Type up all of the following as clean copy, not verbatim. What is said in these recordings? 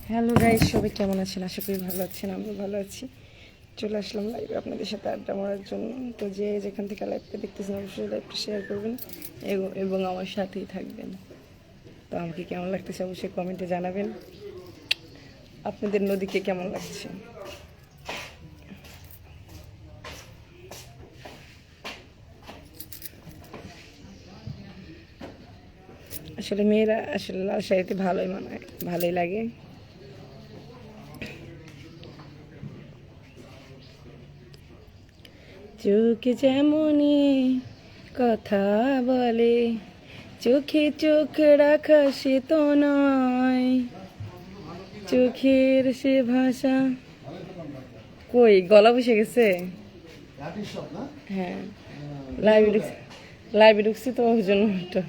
Hello guys, সবাই কেমন আছেন? আশা করি ভালো আছেন। আমি ভালো আছি। চলে আসলাম লাইভে আপনাদের সাথে আড্ডা মারার জন্য। তো যে যেখান থেকে লাইভটা দেখতেছেন অবশ্যই লাইভটা শেয়ার করবেন এবং আমার সাথেই থাকবেন। তো আমাকে কেমন লাগতেছে অবশ্যই কমেন্টে জানাবেন। আপনাদের নদীকে কেমন লাগছে? আসলে মেয়েরা আসলে লাল শাড়িতে ভালোই মানায়, ভালোই লাগে। চোখ যেমনই কথা বলে, চোখে চোখ রাখা সে তো নয়, চোখের সে ভাষা। কই গলা বসে গেছে? হ্যাঁ, লাইভে ঢুকছি তো ওই জন্য একটু।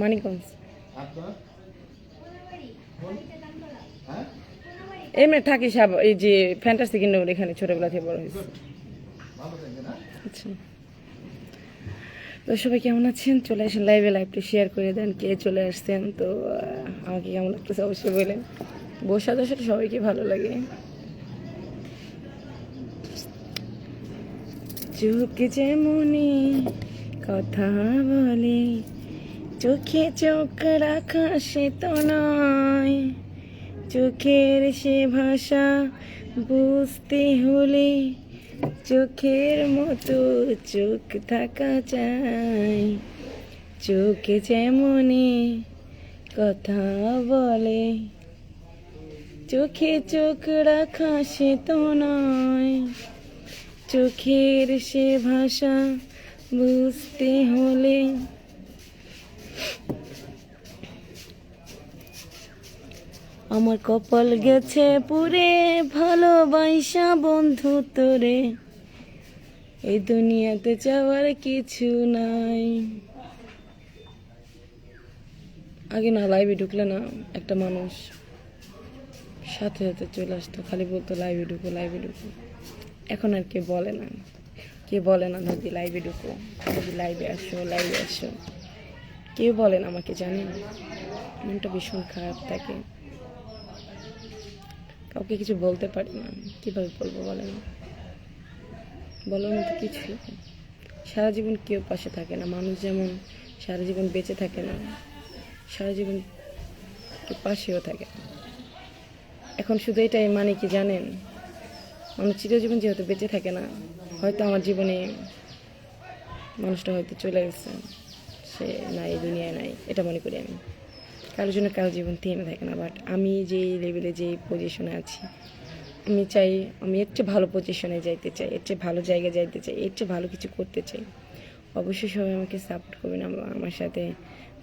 মানিকগঞ্জ। এমনি থাকি সব, এই যে ফ্যান্টাসি কিংডম এখানে ছোটবেলা থেকে বড় হয়েছে। আচ্ছা, তো সবাই কেমন আছেন? চলে আসেন লাইভে, লাইভটা শেয়ার করে দেন। কে চলে আসছেন? তো আমাকে কেমন লাগতেছে অবশ্যই বলেন। বসার সাথে সবাইকে ভালো লাগে। চোখ যেমনি কথা বলে, চোখে চোখ রাখা সে তো নয়, চোখের সে ভাষা বুঝতে হলে চোখের মতো চোখ থাকা চাই। চোখ যেমনি কথা বলে, চোখে চোখ রাখা সে তো নয়, চোখের সে ভাষা বুঝতে হলে। আমার কপাল গেছে পুরে, ভালোবাসা বন্ধু তোরে, এই দুনিয়াতে চাওয়ার কিছু নাই। আগে না লাইভে ঢুকলে না একটা মানুষ সাথে সাথে চলে আসতো, খালি বলতো লাইভে ঢুকো, লাইভে ঢুকো। এখন আর কে বলে না, কে বলে না নদী লাইভে ঢুকো, নদী লাইভে আসো, লাইভে আসো। কেউ বলেন আমাকে, জানেন মনটা ভীষণ খারাপ থাকে, কাউকে কিছু বলতে পারি না। কীভাবে বলবো বলেন? বলার মতো কিছু নেই। সারা জীবন কেউ পাশে থাকে না, মানুষ যেমন সারা জীবন বেঁচে থাকে না, সারা জীবন কেউ পাশেও থাকে না। এখন শুধু এটাই মানে কি জানেন, মানুষ চিরজীবন যেহেতু বেঁচে থাকে না, হয়তো আমার জীবনে মানুষটা হয়তো চলে গেছে, সে নাই, দুনিয়ায় নাই, এটা মনে করি আমি। কারোর জন্য কারো জীবন থেমে থাকে না। বাট আমি যেই লেভেলে, যেই পজিশনে আছি, আমি চাই আমি এর চেয়ে ভালো পজিশনে যাইতে চাই, এর চেয়ে ভালো জায়গায় যাইতে চাই, এর চেয়ে ভালো কিছু করতে চাই। অবশ্যই সবাই আমাকে সাপোর্ট করবেন, আমার সাথে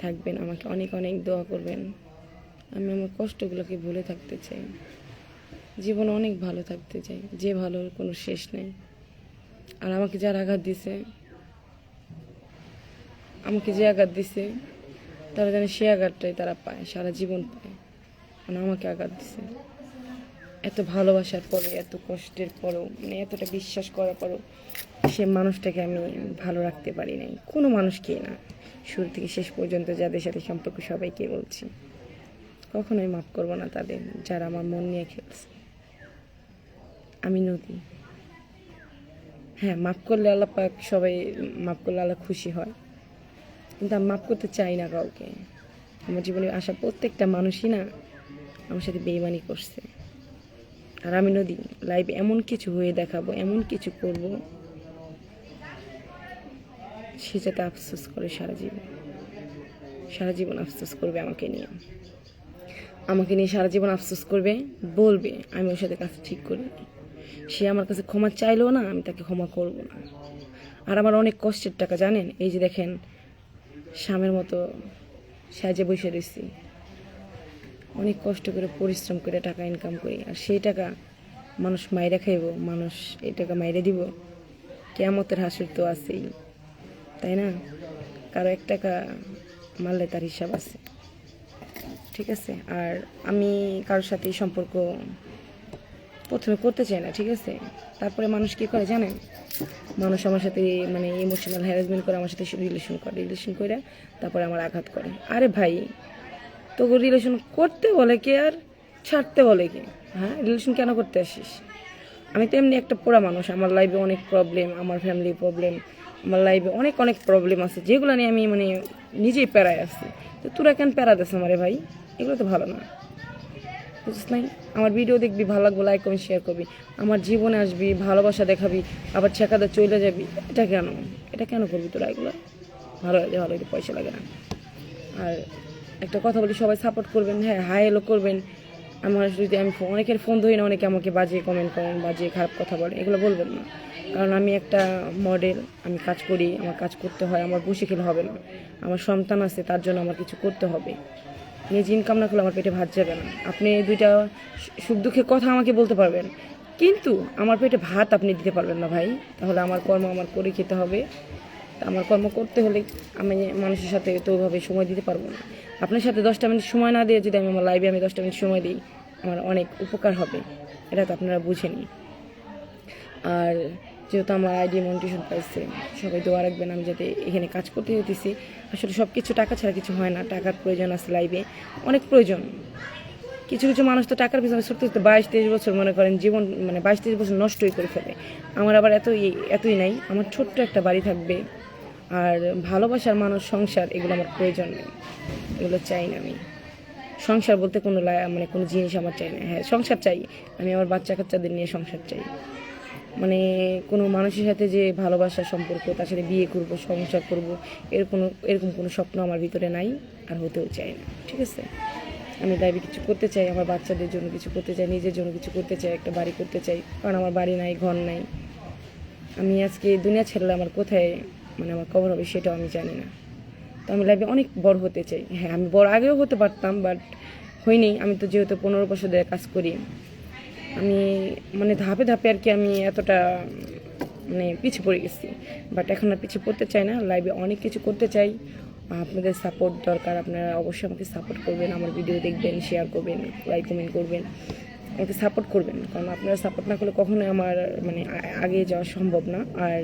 থাকবেন, আমাকে অনেক অনেক দোয়া করবেন। আমি আমার কষ্টগুলোকে ভুলে থাকতে চাই, জীবনে অনেক ভালো থাকতে চাই, যে ভালোর কোনো শেষ নেই। আর আমাকে যারা আঘাত দিছে, আমাকে যে আঘাত দিছে, তারা জানে সে আঘাতটাই তারা পায়, সারা জীবন পায়। মানে আমাকে আঘাত দিছে, এত ভালোবাসার পরে, এত কষ্টের পরেও, মানে এতটা বিশ্বাস করার পরেও সে মানুষটাকে আমি ভালো রাখতে পারি নাই। কোনো মানুষকেই না, শুরু থেকে শেষ পর্যন্ত যাদের সাথে সম্পর্ক সবাইকে বলছি, কখনোই মাফ করবো না তাদের, যারা আমার মন নিয়ে খেলছে। আমি নদী। হ্যাঁ, মাফ করলে আল্লাহ পাক, সবাই মাফ করলে আল্লাহ খুশি হয়, কিন্তু আমি মাফ করতে চাই না কাউকে। আমার জীবনে আসা প্রত্যেকটা মানুষই না আমার সাথে বেইমানি করছে। আর আমি নদী, লাইভে এমন কিছু হয়ে দেখাবো, এমন কিছু করব, সে যাতে আফসোস করে সারা জীবন, সারা জীবন আফসোস করবে আমাকে নিয়ে, আমাকে নিয়ে সারা জীবন আফসোস করবে, বলবে আমি ওর সাথে কাজ ঠিক করি। সে আমার কাছে ক্ষমা চাইলেও না, আমি তাকে ক্ষমা করব না। আর আমার অনেক কষ্টের টাকা, জানেন, এই যে দেখেন স্বামীর মতো সাজে বসে রয়েছি, অনেক কষ্ট করে পরিশ্রম করে টাকা ইনকাম করি, আর সেই টাকা মানুষ মাইরা খাইব, মানুষ এই টাকা মাইরে দিব? কিয়ামতের হাসুর তো আছেই, তাই না? কারো এক টাকা মারলে তার হিসাব আছে, ঠিক আছে? আর আমি কারোর সাথে সম্পর্ক প্রথমে করতে চাই না, ঠিক আছে? তারপরে মানুষ কী করে জানেন, মানুষ আমার সাথে মানে ইমোশনাল হ্যারাসমেন্ট করে, আমার সাথে রিলেশন করে তারপরে আমার আঘাত করে। আরে ভাই, তোকে রিলেশন করতে বলে কে আর ছাড়তে বলে কে? হ্যাঁ, রিলেশন কেন করতে আসিস? আমি তো এমনি একটা পোড়া মানুষ, আমার লাইফে অনেক প্রবলেম, আমার ফ্যামিলি প্রবলেম, আমার লাইফে অনেক অনেক প্রবলেম আছে যেগুলো নিয়ে আমি মানে নিজেই প্যারায় আসছি। তো তোরা কেন প্যারা দিস আমারে ভাই? এগুলো তো ভালো না, বুঝিস নাই? আমার ভিডিও দেখবি, ভালো লাগবে লাইক কমেন্ট শেয়ার করবি, আমার জীবনে আসবি, ভালোবাসা দেখাবি, আবার ছেঁকাতে চলে যাবি। এটা কেন করবি তোরা এগুলো? ভালো লাগে, ভালো লাগে, পয়সা লাগে না। আর একটা কথা বলি, সবাই সাপোর্ট করবেন, হ্যাঁ হাই হ্যালো করবেন। আমার যদি আমি অনেকের ফোন ধরি না, অনেকে আমাকে বাজে কমেন্ট করেন, বাজে খারাপ কথা বলেন, এগুলো বলবেন না। কারণ আমি একটা মডেল, আমি কাজ করি, আমার কাজ করতে হয়, আমার বসে খেলে হবে না। আমার সন্তান আছে, তার জন্য আমার কিছু করতে হবে। নিজে ইনকাম না করলে আমার পেটে ভাত যাবে না। আপনি দুইটা সুখ দুঃখের কথা আমাকে বলতে পারবেন, কিন্তু আমার পেটে ভাত আপনি দিতে পারবেন না ভাই। তাহলে আমার কর্ম আমার করে খেতে হবে। আমার কর্ম করতে হলে আমি মানুষের সাথে তো ওইভাবে সময় দিতে পারবো না। আপনার সাথে 10টা মিনিট সময় না দিয়ে যদি আমি আমার লাইভে 10টা মিনিট সময় দিই, আমার অনেক উপকার হবে। এটা তো আপনারা বুঝেনি। আর যেহেতু আমার আইডি মনিটেশন পাইছে, সবাই দোয়া রাখবেন আমি যাতে এখানে কাজ করতে যেতেছি। আসলে সব কিছু টাকা ছাড়া কিছু হয় না, টাকার প্রয়োজন আছে লাইভে, অনেক প্রয়োজন। কিছু কিছু মানুষ তো টাকার পিছনে ছুটতে ছুটতে 22-23 বছর মনে করেন জীবন, মানে 22-23 বছর নষ্টই করে ফেলে। আমার আবার এতই নাই, আমার ছোট্ট একটা বাড়ি থাকবে, আর ভালোবাসার মানুষ, সংসার, এগুলো আমার প্রয়োজন নেই, এগুলো চাই না আমি। সংসার বলতে কোনো মানে কোনো জিনিস আমার চাই না। হ্যাঁ, সংসার চাই, আমি আমার বাচ্চা কাচ্চাদের নিয়ে সংসার চাই। মানে কোনো মানুষের সাথে যে ভালোবাসার সম্পর্ক, তার সাথে বিয়ে করব, সংসার করব, এরকম কোনো স্বপ্ন আমার ভিতরে নাই, আর হতেও চাই না। ঠিক আছে, আমি লাইফে কিছু করতে চাই, আমার বাচ্চাদের জন্য কিছু করতে চাই, নিজের জন্য কিছু করতে চাই, একটা বাড়ি করতে চাই। কারণ আমার বাড়ি নাই, ঘর নাই। আমি আজকে দুনিয়া ছেড়লে আমার কোথায় মানে আমার কবর হবে সেটাও আমি জানি না। তো আমি লাইফে অনেক বড় হতে চাই। হ্যাঁ, আমি বড় আগেও হতে পারতাম, বাট হয়নি। আমি তো যেহেতু 15 বছর ধরে কাজ করি, আমি মানে ধাপে ধাপে আর কি আমি এতটা মানে পিছিয়ে পড়ে গেছি। বাট এখন আর পিছিয়ে পড়তে চাই না, লাইভে অনেক কিছু করতে চাই। আপনাদের সাপোর্ট দরকার, আপনারা অবশ্যই আমাকে সাপোর্ট করবেন, আমার ভিডিও দেখবেন, শেয়ার করবেন, লাইক কমেন্ট করবেন, আমাকে সাপোর্ট করবেন। কারণ আপনারা সাপোর্ট না করলে কখনোই আমার মানে আগে যাওয়া সম্ভব না। আর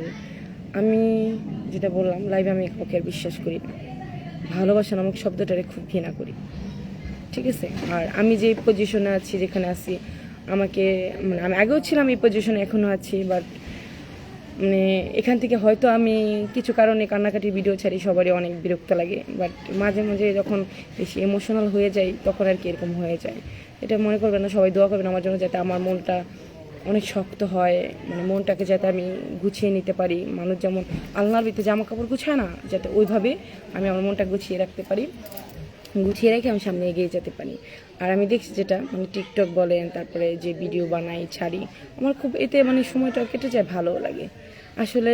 আমি যেটা বললাম, লাইভে আমি কাউকে আর বিশ্বাস করি না, ভালোবাসা নামক শব্দটারে খুব ঘৃণা করি। ঠিক আছে, আর আমি যে পজিশনে আছি, যেখানে আছি, আমাকে মানে আমি আগেও ছিলাম এই পজিশনে, এখনও আছি। বাট মানে এখান থেকে হয়তো আমি কিছু কারণে কান্নাকাটির ভিডিও ছাড়ি, সবারই অনেক বিরক্ত লাগে। বাট মাঝে মাঝে যখন বেশি ইমোশনাল হয়ে যাই, তখন আর কি এরকম হয়ে যায়। এটা মনে করবেন না, সবাই দোয়া করবেন আমার জন্য, যাতে আমার মনটা অনেক শক্ত হয়, মানে মনটাকে যাতে আমি গুছিয়ে নিতে পারি। মানুষ যেমন আলনার ভিতরে জামা কাপড় গুছায় না, যাতে ওইভাবে আমি আমার মনটা গুছিয়ে রাখতে পারি, গুছিয়ে রেখে আমি সামনে এগিয়ে যেতে পারি। আর আমি দেখছি যেটা মানে টিকটক বলেন, তারপরে যে ভিডিও বানাই ছাড়ি, আমার খুব এতে মানে সময়টা কেটে যায়, ভালো লাগে আসলে।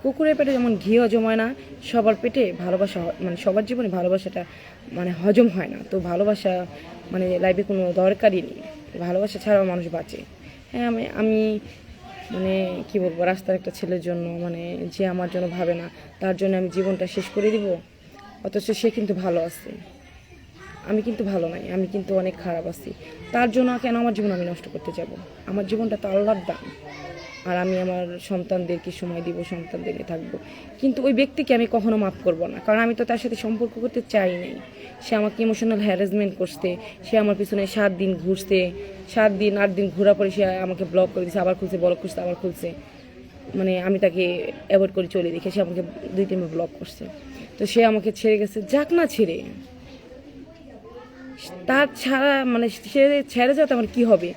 কুকুরের পেটে যেমন ঘি হজম হয় না, সবার পেটে ভালোবাসা মানে সবার জীবনে ভালোবাসাটা মানে হজম হয় না। তো ভালোবাসা মানে লাইফে কোনো দরকারই নেই, ভালোবাসা ছাড়াও মানুষ বাঁচে। হ্যাঁ, আমি মানে কি বলবো, রাস্তার একটা ছেলের জন্য, মানে যে আমার জন্য ভাবে না, তার জন্য আমি জীবনটা শেষ করে দিব, অথচ সে কিন্তু ভালো আছে, আমি কিন্তু ভালো নাই, আমি কিন্তু অনেক খারাপ আছি। তার জন্য কেন আমার জীবন আমি নষ্ট করতে যাব? আমার জীবনটা তো আল্লাহর দান, আর আমি আমার সন্তানদেরকে সময় দিব, সন্তানদেরকে থাকবো। কিন্তু ওই ব্যক্তিকে আমি কখনো মাফ করব না, কারণ আমি তো তার সাথে সম্পর্ক করতে চাই নাই। সে আমাকে ইমোশনাল হ্যারাসমেন্ট করছে, সে আমার পিছনে 7 দিন ঘুরছে, 7 দিন 8 দিন ঘোরার পরে সে আমাকে ব্লক করে দিয়েছে, আবার খুলছে, ব্লক করছে, আবার খুলছে। মানে আমি তাকে অ্যাভয়েড করে চলে দেখে সে আমাকে 2-3 বার ব্লক করছে। তো সে আমাকে ছেড়ে গেছে, যাক না ছেড়ে, তার ছাড়া মানে সে ছেড়ে যাতে আমার কি হবে?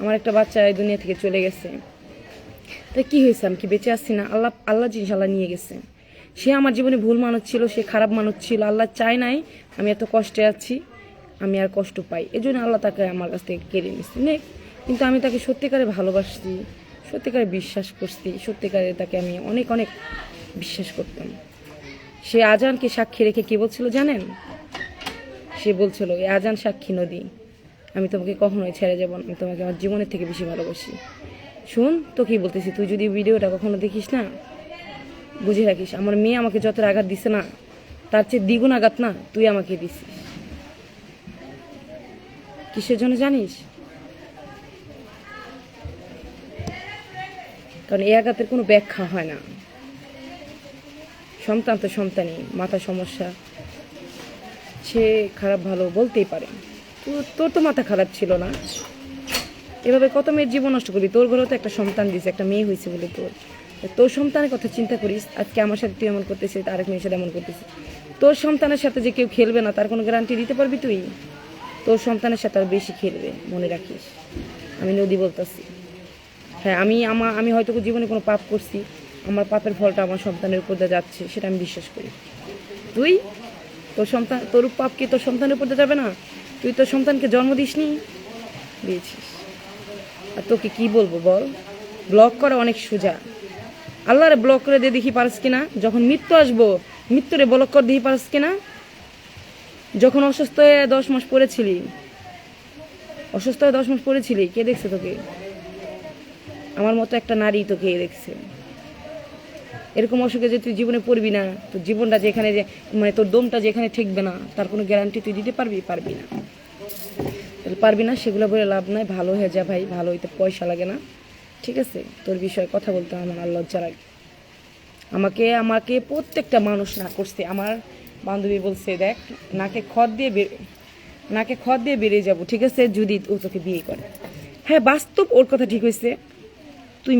আমার একটা বাচ্চা এই দুনিয়া থেকে চলে গেছে, তাই কি হয়েছে? আমি কি বেঁচে আসছি না? আল্লাহ জিনিস আল্লাহ নিয়ে গেছে। সে আমার জীবনে ভুল মানুষ ছিল, সে খারাপ মানুষ ছিল, আল্লাহ চায় নাই আমি এত কষ্টে আছি, আমি আর কষ্ট পাই, এই জন্য আল্লাহ তাকে আমার কাছ থেকে কেড়ে নিচ্ছে নে। কিন্তু আমি তাকে সত্যিকারে ভালোবাসছি, সত্যিকারে বিশ্বাস করছি, সত্যিকারে তাকে আমি অনেক অনেক বিশ্বাস করতাম। সে আজানকে সাক্ষী রেখে কি বলছিল জানেন? সে বলছিল, এই আজান সাক্ষী নদী, আমি তোমাকে কখনোই ছেড়ে যাব না, আমি তোমাকে আমার জীবনের থেকে বেশি ভালোবাসি। শুন তো কি বলতেছি, তুই যদি ভিডিওটা কখনো দেখিস না, বুঝে রাখিস, আমার মেয়ে আমাকে যত আঘাত দিছে না, তার চেয়ে দ্বিগুণ আঘাত না তুই আমাকে দিছিস। কিসের জন্য জানিস? কারণ এই আঘাতের কোনো ব্যাখ্যা হয় না, সন্তান তো সন্তানই, মাথা সমস্যা, সে খারাপ ভালো বলতেই পারে। তোর তো মাথা খারাপ ছিল না, এভাবে কত মেয়ের জীবন নষ্ট করবি? তোর ঘরেও তো একটা সন্তান দিয়েছে, একটা মেয়ে হয়েছে বলে তোর সন্তানের কথা চিন্তা করিস। আজকে আমার সাথে তুই এমন করতেছিস, আরেক মেয়ের সাথে এমন করতেছিস। তোর সন্তানের সাথে যে কেউ খেলবে না তার কোনো গ্যারান্টি দিতে পারবি তুই? তোর সন্তানের সাথে আর বেশি খেলবে, মনে রাখিস। আমি নদী বলতেছি। হ্যাঁ, আমি হয়তো জীবনে কোনো পাপ করছি, আমার পাপের ফলটা আমার সন্তানের উপর দিয়ে যাচ্ছে, সেটা আমি বিশ্বাস করি। তুই তোর পাপ কি তোর সন্তানের উপর দিয়ে যাবে না? তুই তোর সন্তানকে জন্ম দিসনি, দিয়েছিস। আর তোকে কি বলবো বল? ব্লক করা অনেক সোজা। আল্লাহরে ব্লক করে দিয়ে দেখি পারস কিনা। যখন মৃত্যু আসবো, মৃত্যুরে ব্লক করে দেখি পারস কিনা। যখন অসুস্থ হয়ে 10 মাস পড়েছিলি, কে দেখছে তোকে? আমার মতো একটা নারী তোকে দেখছে। এরকম অসুখে যে তুই জীবনে পড়বি না, তোর জীবনটা যেখানে মানে তোর দমটা যেখানে ঠেকবে না, তার কোনো গ্যারান্টি তুই দিতে পারবি না। পারবি না, সেগুলো বলে লাভ নাই। ভালো হয়ে যা ভাই, ভালো হইতে পয়সা লাগে না, ঠিক আছে? তোর বিষয়ে কথা বলতে আমার আর লজ্জা লাগে। আমাকে প্রত্যেকটা মানুষ না করছে। আমার বান্ধবী বলছে, দেখ নাকে খড় দিয়ে বেরিয়ে যাবো, ঠিক আছে, যদি ও তোকে বিয়ে করে। হ্যাঁ, বাস্তব ওর কথা ঠিক হয়েছে। তুই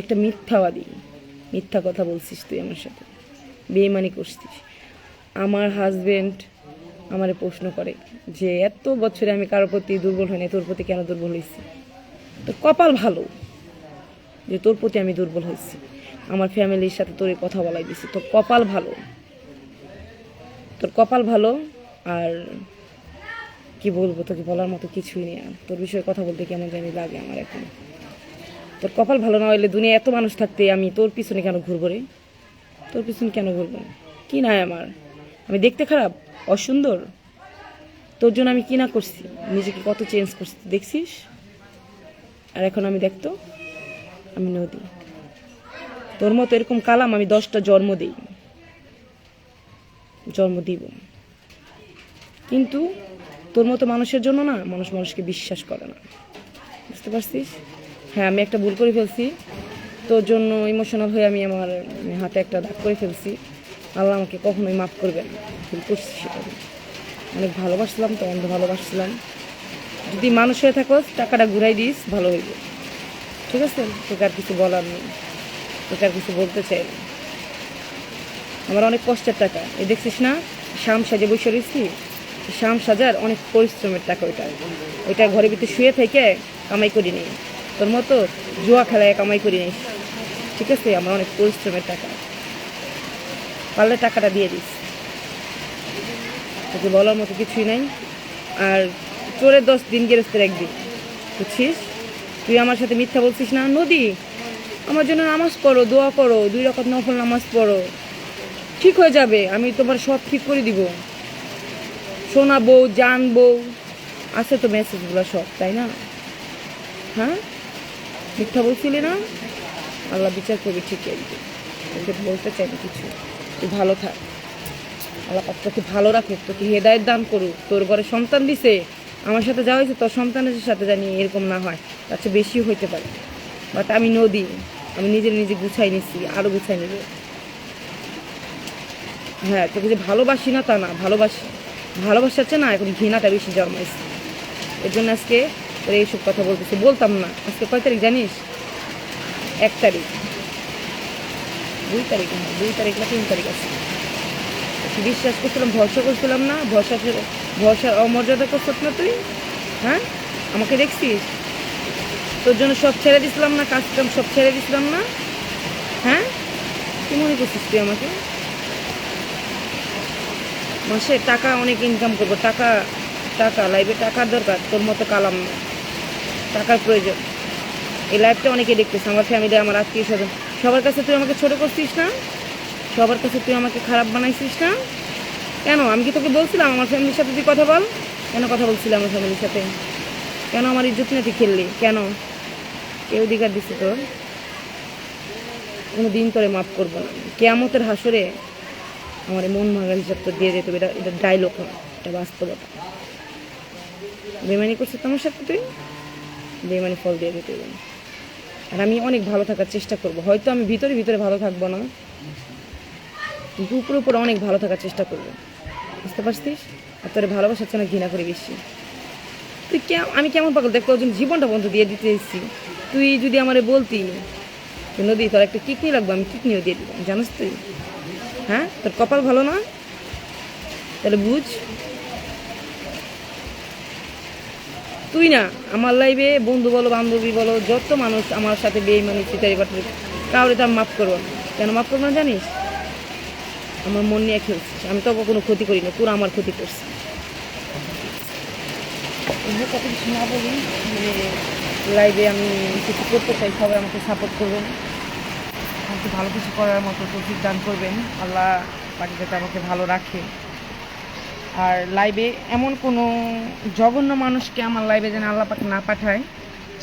একটা মিথ্যাবাদী, মিথ্যা কথা বলছিস তুই আমার সাথে, বেইমানি করছিস। আমার হাজবেন্ড আমারে প্রশ্ন করে যে এত বছরে আমি কারোর প্রতি দুর্বল হইনি, তোর প্রতি কেন দুর্বল হয়েছি? তোর কপাল ভালো যে তোর প্রতি আমি দুর্বল হয়েছি। আমার ফ্যামিলির সাথে তোর কথা বলাই দিছি। তোর কপাল ভালো। আর কি বলবো, তোকে বলার মতো কিছুই নেই। তোর বিষয়ে কথা বলতে কেমন জানি লাগে আমার এখন। তোর কপাল ভালো না হইলে দুনিয়া এত মানুষ থাকতে আমি তোর পিছনে কেন ঘুরবো রে? তোর পিছনে কেন ঘুরবো? কি নাই আমার? আমি দেখতে খারাপ, অসুন্দর? তোর জন্য আমি কি না করছি, নিজেকে কত চেঞ্জ করছি দেখছিস। আর এখন আমি দেখতো, আমি নদী। তোর মতো এরকম কালাম আমি 10টা জন্ম দিব, কিন্তু তোর মতো মানুষের জন্য না, মানুষকে বিশ্বাস করে না, বুঝতে পারছিস? হ্যাঁ, আমি একটা ভুল করে ফেলছি, তোর জন্য ইমোশনাল হয়ে আমি আমার হাতে একটা দাগ করে ফেলছি। আল্লাহ আমাকে কখনোই মাফ করবে না, ভুল করছি সেটা। অনেক ভালোবাসছিলাম তো, ভালোবাসছিলাম। যদি মানুষ হয়ে থাকো, টাকাটা ঘুরাই দিস, ভালো হইবে, ঠিক আছে? তোকে আর কিছু বলার নেই, তোকে আর কিছু বলতে চাই না। আমার অনেক কষ্টের টাকা, দেখছিস না, শাম সাজে বসে রয়েছি। শাম সাজার অনেক পরিশ্রমের টাকা ওইটা ঘরের ভিতরে শুয়ে থেকে কামাই করি নি, তোর মতো জুয়া খেলায় কামাই করি নি, ঠিক আছে? আমার অনেক পরিশ্রমের টাকা, পারলে টাকাটা দিয়ে দিস। তোকে বলার মতো কিছুই নাই। আর চোরের 10 দিন, গেরস্তের 1 দিন, বুঝছিস? তুই আমার সাথে মিথ্যা বলছিস না। নদী, আমার জন্য নামাজ পড়ো, দোয়া করো, 2 রাকাত নফল নামাজ পড়ো, ঠিক হয়ে যাবে। আমি তোমার সব ঠিক করে দিব। শোনাবো, জানবো, আছে তো মেসেজগুলো সব, তাই না? হ্যাঁ, মিথ্যা বলছিলি না? আল্লাহ বিচার করবি, ঠিক আছে? তোকে বলতে চাই না কিছু, তুই ভালো থাক। আল্লাহ পাক তোকে ভালো রাখুক, তোকে হেদায়েত দান করুক। তোর ঘরে সন্তান দিছে, আমার সাথে যা হয়েছে তোর সন্তানের সাথে জানি এরকম না হয়, তার চেয়ে বেশিও হইতে পারে। বাট আমি নদী, আমি নিজে গুছাই নিছি, আরও গুছাই নেব। হ্যাঁ, তোকে যে ভালোবাসি না তা না, ভালোবাসার চেয়ে না এখন ঘৃণাটা বেশি জন্মাইছে। এর জন্য আজকে তোর এইসব কথা বলতাম না। আজকে কয় তারিখ জানিস? 1 তারিখ, 2 তারিখ, হ্যাঁ 2 তারিখ না 3 তারিখ আছে। বিশ্বাস করছিলাম, ভরসা করছিলাম না, ভরসার অমর্যাদা করছিস না তুই। হ্যাঁ, আমাকে দেখছিস, তোর জন্য সব ছেড়ে দিছিলাম না, কাজ কাম সব ছেড়ে দিছিলাম না। হ্যাঁ, কি মনে করছিস তুই আমাকে? মাসে টাকা অনেক ইনকাম করবো, টাকা লাইফে টাকার দরকার, তোর মতো কালাম না, টাকার প্রয়োজন। এই লাইফটা অনেকে দেখতেছে, আমার ফ্যামিলি, আমার আত্মীয় স্বজন, সবার কাছে তুই আমাকে ছোট করছিস না, সবার কাছে তুই আমাকে খারাপ বানাইছিস না। কেন? আমি কি তোকে বলছিলাম আমার ফ্যামিলির সাথে তুই কথা বল? কেন কথা বলছিলাম আমার ফ্যামিলির সাথে? কেন আমার ইজ্জত নিয়ে তুই খেললি? কেন? কে অধিকার দিচ্ছে তোর? কোনো দিন তোরে মাফ করবো না। কিয়ামতের হাসরে আমার মন ভাঙার হিসাব তো দিয়ে যেতে হবে। এটা ডায়লগ না, এটা বাস্তবতা। বেমানি করছিস তোমার সাথে, তুই বেমানি ফল দিয়ে যেতে হবে। আর আমি অনেক ভালো থাকার চেষ্টা করবো। হয়তো আমি ভিতরে ভালো থাকবো না, কিন্তু উপরে উপরে অনেক ভালো থাকার চেষ্টা করবো, বুঝতে পারছিস? আর তোর ভালোবাসার জন্য ঘৃণা করি বেশি। তুই আমি কেমন পাগল দেখ, তোর জন্য জীবনটা বন্ধু দিয়ে দিতে এসেছি। তুই যদি আমারে বলতি নদী তোর একটা কিডনি লাগবে, আমি কিডনিও দিয়ে দিতাম, জানিস তুই? হ্যাঁ, তোর কপাল ভালো না? তাহলে বুঝ, তুই না আমার লাইফে বন্ধু বলো বান্ধবী বলো যত মানুষ আমার সাথে বেইমানি চিটারি বাটারি কাউরে তো আমি মাফ করবো না। কেন মাফ করবো না জানিস? আমার মন নিয়ে খেলছিস, আমি তো কোনো ক্ষতি করি না, পুরো আমার ক্ষতি করছি। কত কিছু না বলি, মানে লাইভে আমি কিছু করতে চাই, সবাই আমাকে সাপোর্ট করবেন, আমাকে ভালো কিছু করার মতো তৌফিক দান করবেন। আল্লাহ পাক যাতে আমাকে ভালো রাখে। আর লাইভে এমন কোনো জঘন্য মানুষকে আমার লাইভে যেন আল্লাহ পাক না পাঠায়,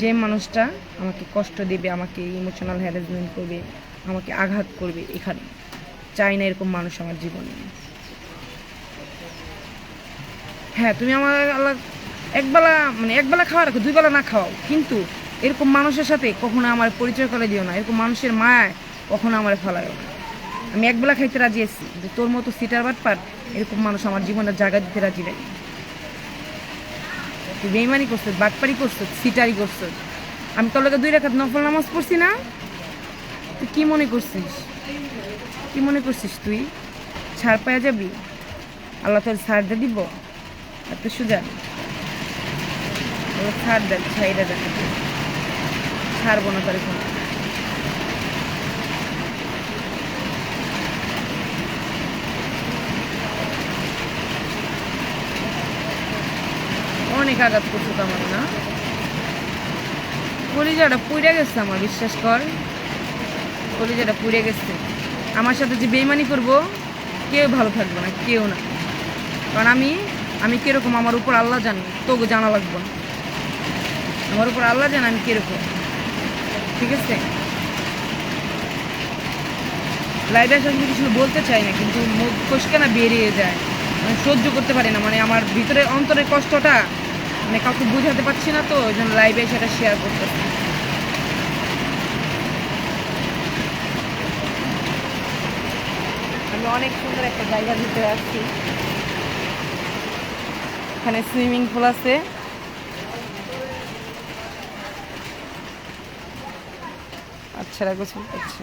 যে মানুষটা আমাকে কষ্ট দেবে, আমাকে ইমোশনাল হ্যারাসমেন্ট করবে, আমাকে আঘাত করবে। এখানে চাই না এরকম মানুষ আমার জীবনে। হ্যাঁ, তুমি আমার আল্লাহ একবেলা খাওয়া রাখো, 2 বেলা না খাওয়াও, কিন্তু এরকম মানুষের সাথে কখনো আমার পরিচয় করে দিও না। এরকম মানুষের মায়ায় কখনো আমার ফেলায় না। আমি একবেলা খাইতে রাজি আছি, যে তোর মতো সিটার বাটপার এরকম মানুষ আমার জীবনের জায়গা দিতে রাজি নাই। তুই বেইমানি করছো, বাটপারি করছো, সিটারি করছো। আমি তোর লোকে 2 রাকাত নফল নামাজ পড়ছি না? তুই কি মনে করছিস? তুই ছাড় পাওয়া যাবি? আল্লাহ তোর ছাড় দিয়ে দিব? এত সোজা? ছাড় দেন, ছাইরা দেন, ছাড়বো না তার এখন। অনেক আঘাত করছো তো আমার, না? কলিজাটা পুড়ে গেছে আমার, বিশ্বাস কর, কলিজাটা পুড়ে গেছে। আমার সাথে যে বেইমানি করবো কেউ ভালো থাকবো না, কেউ না। কারণ আমি কিরকম আমার উপর আল্লাহ জানি, তোকে জানা লাগবে না। আমার উপর আল্লাহ জানে আমি কিরকম, ঠিক আছে? লাইভে আসলে কিছু বলতে চাই না, কিন্তু মুখ ফসকে না বেরিয়ে যায়, মানে সহ্য করতে পারি না। মানে আমার ভিতরে অন্তরের কষ্টটা মানে কাউকে বোঝাতে পারছি না, তো ওই জন্য লাইভে সেটা শেয়ার করতেছি। আমি অনেক সুন্দর একটা জায়গার ভিতরে আছি, এখানে সুইমিং পুল আছে। আচ্ছা, গোসল করছে।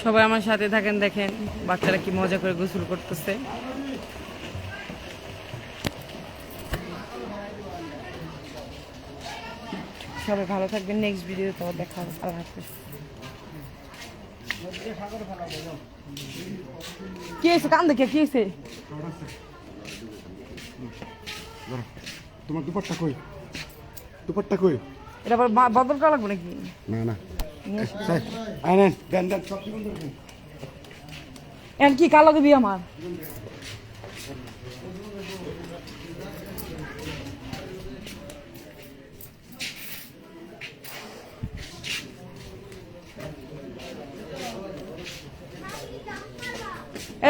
সবাই আমার সাথে থাকেন, দেখেন বাচ্চারা কি মজা করে গোসল করতেছে। সবাই ভালো থাকবেন, নেক্সট ভিডিওতে তোমার দেখা হবে। আল্লাহ হাফেজ। কি হয়েছে? কান দেখে কি হয়েছে? তোমার দুপাট্টা কই? দুপাট্টা কই? এটা আবার বদল করা লাগবে নাকি? না না, আনেন দেন দেন সব জীবন দেন। এর কি কালো দিবি আমার?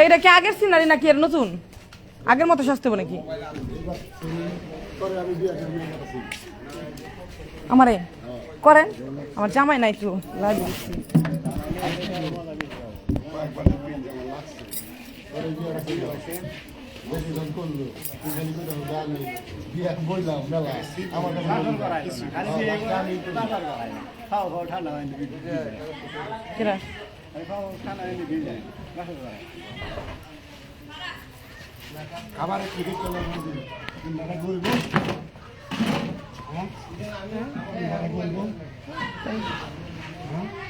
এইটা কি আগের সিনারি নাকি এর নতুন? আগের মতো সাজতে হবে নাকি? আমি বিয়ে আমারে করেন, আমার জামাই নাই তো লাগিয়ে দিচ্ছি। কেরা? আবার একটু দেখতে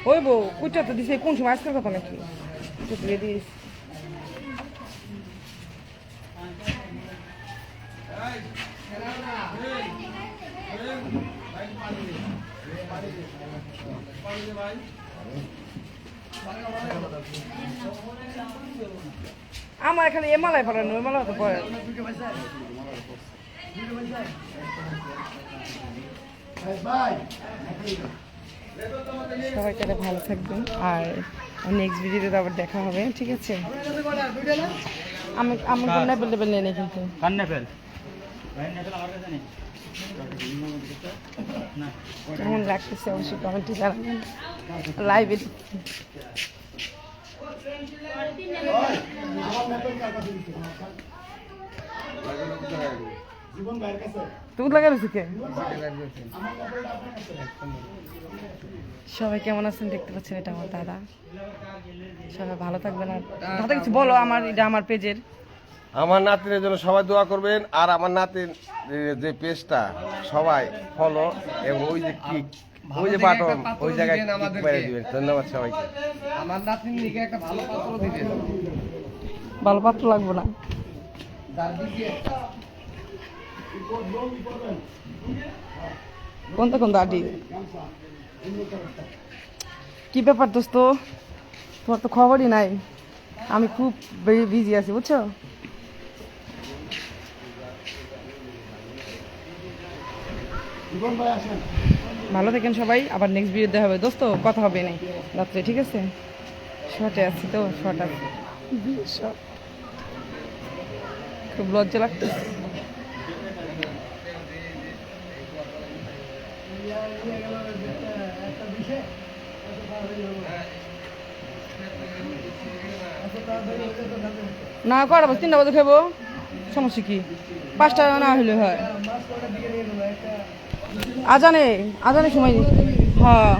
ওই বউ কুচা তো দিছে কোন সময় আজকের কথা নাকি? দিয়ে দিস। আমার এখানে এমালাই পড়ানো, এমালা তো পড়ে। সবাই তাহলে ভালো থাকবেন, আর নেক্সট ভিডিওতে তো আবার দেখা হবে, ঠিক আছে? আমি আমি নেবেল লেবেল নেই কিন্তু কেমন লাগতেছে অবশ্যই কমেন্টে জানাবেন। লাইভে তুই লাগাইছিস কে? সবাই কেমন আছেন দেখতে পাচ্ছেন, এটা আমার দাদা। সবাই ভালো থাকবেন। আর দাদা কিছু বলো, আমার এটা আমার পেজের। আমার নাতিনের জন্য সবাই দোয়া করবেন, আর আমার নাতির যে পেজটা সবাই ফলো এবং ওই যে ক্লিক, ওই যে বাটন, ওই জায়গায় ক্লিক করে দিবেন। ধন্যবাদ সবাইকে। আমার নাতির দিকে একটা ভালো পাত্র দিবেন। ভালো পাত্র লাগবো না। কোনটা কোন দাদি? কি ব্যাপার দোস্ত, তোমার তো খবরই নাই। আমি খুব বিজি আছি, বুঝছো? ভালো থাকেন সবাই, আবার নেক্সট ভিডিও দেখা হবে দোস্ত, কথা হবে না রাত্রে, ঠিক আছে? শর্টে আছি তো, শর্ট আছে, খুব লজ্জা লাগতেছে। না কটা বাজে? 3টা বাজে খাবো, সমস্যা কি? 5টা না হলে হয়। আজানে আজানে সময়, হ্যাঁ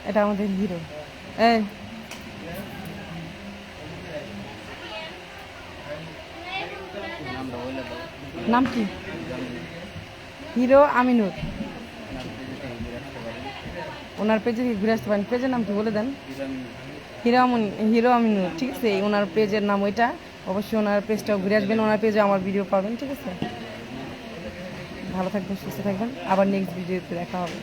এটা আমাদের হিরো। এই নাম কি? হিরো আমিনুর। ওনার পেজে ঘুরে আসতে পারেন। পেজের নাম কি বলে দেন? হিরো আমিনুর, ঠিক আছে? ওনার পেজের নাম ওইটা। অবশ্যই ওনার পেজটাও ঘুরে আসবেন, ওনার পেজে আমার ভিডিও পাবেন, ঠিক আছে? ভালো থাকবেন, সুস্থ থাকবেন, আবার নেক্সট ভিডিওতে দেখা হবে।